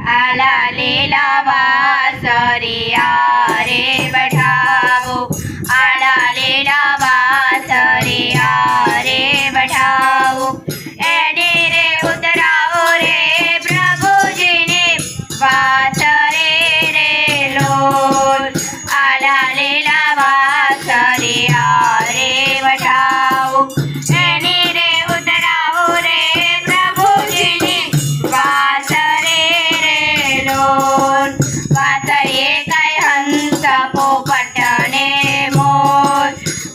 आला लेला वासरिया रे बैठाओ, आला लेला वासरिया रे बैठाओ, एने रे उतराओ रे प्रभु जी ने वासरे रे लोल। आला लेला वासरिया रे बैठाओ, एने रे उतराओ रे प्रभु जी ने वासरे रे लोल। वासरिये काय हंस पोपट ने मोर,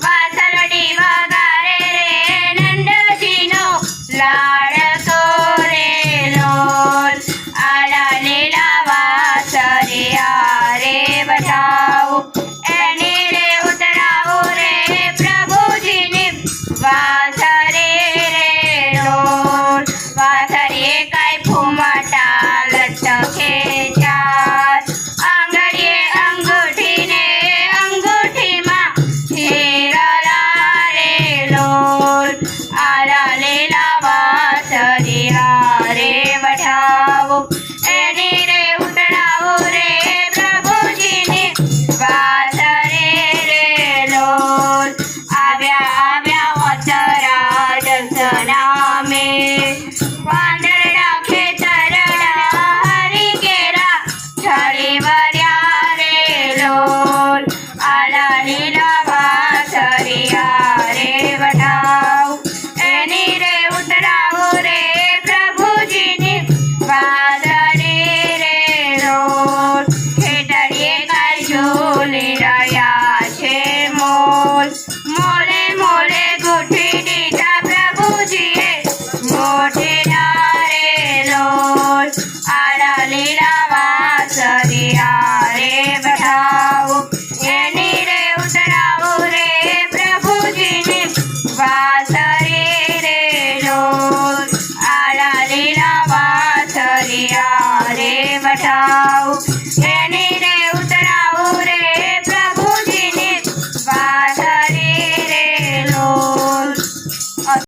वासरडी वगारे रे नंदजीनो लाडको रे लोल। आला लेला वासरिया रे बैठाओ, एने रे उतराओ रे प्रभु जी ने वासरे रे लोल। वासरिये काय फुमटा लटके चार, आंगडिये अंगूठी ने अंगूठी मां हिरला रे लोल। आला लेला वासरिया रे बैठाओ, एने रे उतराओ रे प्रभु जी ने वासरे रे लोल। आव्या आव्या वासरा दर्शना में,